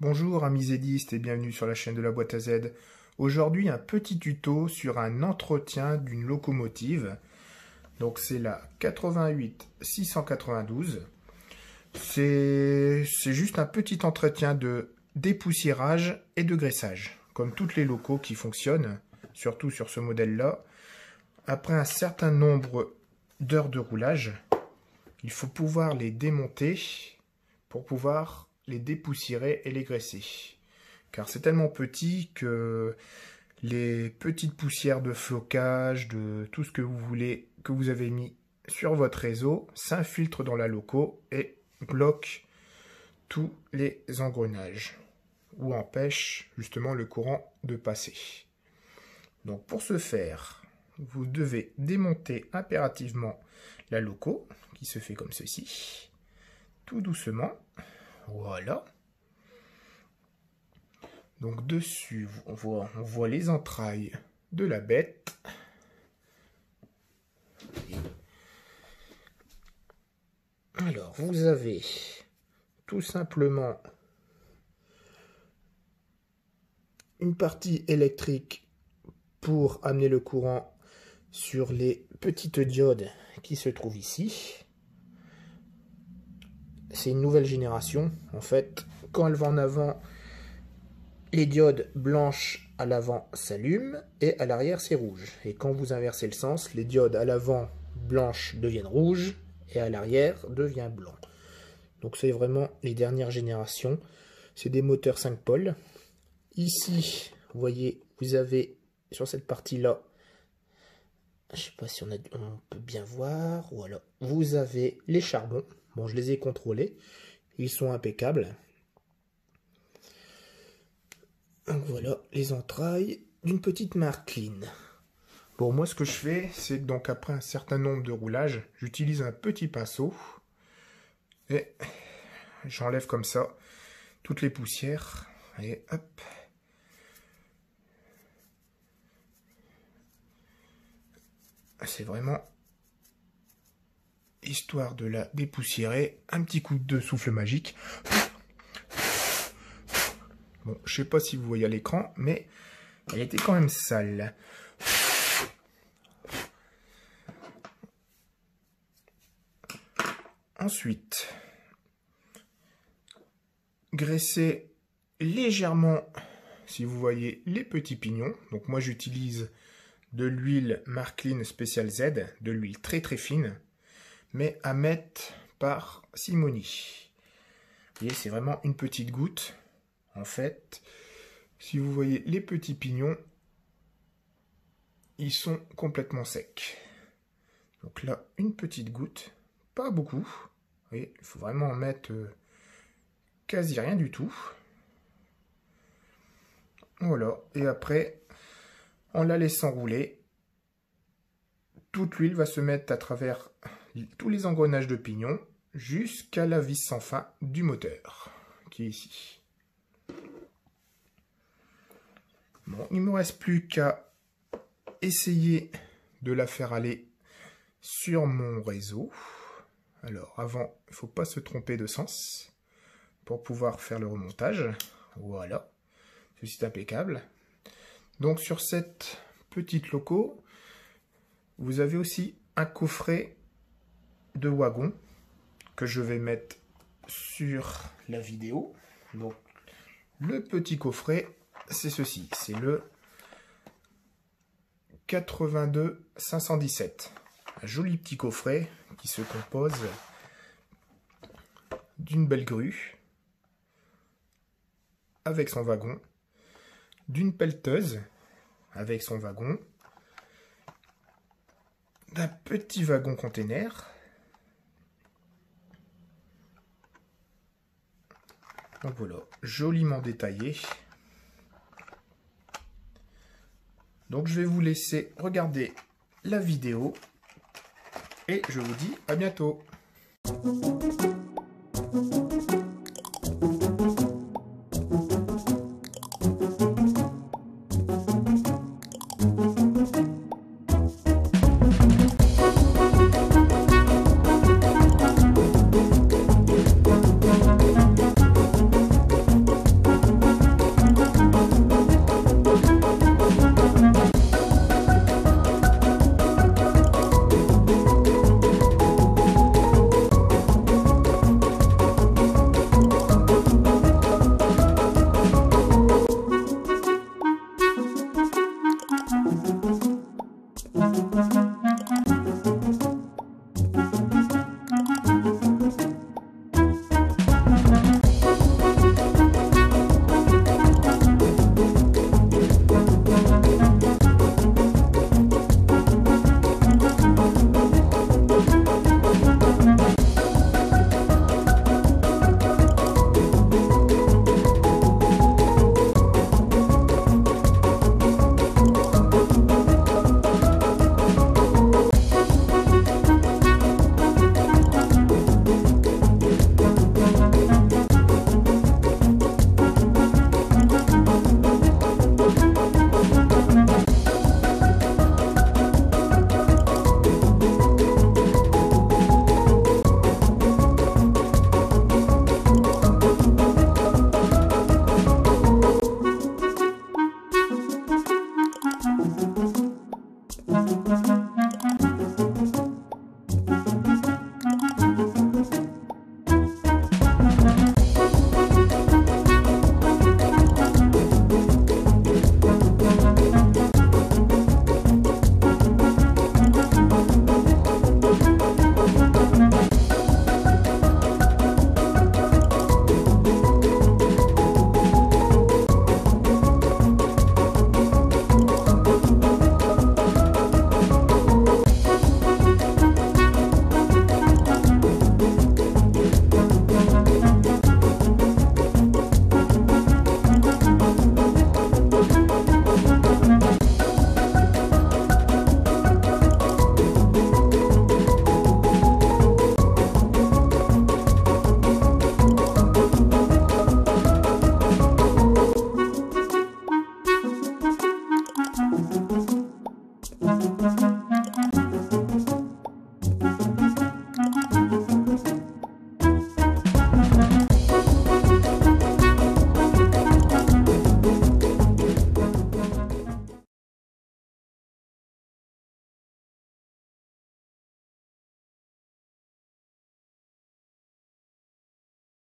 Bonjour amis zédistes et bienvenue sur la chaîne de la boîte à Z. Aujourd'hui un petit tuto sur un entretien d'une locomotive. Donc c'est la 88 692. C'est juste un petit entretien de dépoussiérage et de graissage. Comme toutes les locaux qui fonctionnent, surtout sur ce modèle-là. Après un certain nombre d'heures de roulage, il faut pouvoir les démonter pour pouvoir les dépoussiérer et les graisser. Car c'est tellement petit que les petites poussières de flocage, de tout ce que vous voulez, que vous avez mis sur votre réseau, s'infiltrent dans la loco et bloquent tous les engrenages ou empêchent justement le courant de passer. Donc pour ce faire, vous devez démonter impérativement la loco qui se fait comme ceci, tout doucement. Voilà. Donc dessus, on voit les entrailles de la bête. Alors, vous avez tout simplement une partie électrique pour amener le courant sur les petites diodes qui se trouvent ici. C'est une nouvelle génération. En fait, quand elle va en avant, les diodes blanches à l'avant s'allument et à l'arrière c'est rouge. Et quand vous inversez le sens, les diodes à l'avant blanches deviennent rouges et à l'arrière devient blanc. Donc c'est vraiment les dernières générations. C'est des moteurs 5 pôles. Ici, vous voyez, vous avez sur cette partie-là, je ne sais pas si on peut bien voir, voilà, vous avez les charbons. Bon, je les ai contrôlés, ils sont impeccables. Donc voilà les entrailles d'une petite Marklin. Bon, moi ce que je fais, c'est que donc après un certain nombre de roulages, j'utilise un petit pinceau et j'enlève comme ça toutes les poussières. Et hop. C'est vraiment histoire de la dépoussiérer, un petit coup de souffle magique. Bon, je sais pas si vous voyez à l'écran, mais elle était quand même sale. Ensuite, graisser légèrement, si vous voyez, les petits pignons. Donc moi j'utilise de l'huile Marklin Special Z, de l'huile très très fine, mais à mettre par simonie. Vous voyez, c'est vraiment une petite goutte. En fait, si vous voyez les petits pignons, ils sont complètement secs. Donc là, une petite goutte, pas beaucoup. Vous voyez, il faut vraiment en mettre quasi rien du tout. Voilà, et après, en la laissant rouler, toute l'huile va se mettre à travers tous les engrenages de pignon jusqu'à la vis sans fin du moteur, qui est ici. Bon, il ne me reste plus qu'à essayer de la faire aller sur mon réseau. Alors, avant, il ne faut pas se tromper de sens pour pouvoir faire le remontage. Voilà, ceci est impeccable. Donc, sur cette petite loco, vous avez aussi un coffret de wagon que je vais mettre sur la vidéo. Donc, le petit coffret, c'est ceci, c'est le 82 517. Un joli petit coffret qui se compose d'une belle grue avec son wagon, d'une pelleteuse avec son wagon, d'un petit wagon container, donc voilà, joliment détaillé. Donc je vais vous laisser regarder la vidéo et je vous dis à bientôt.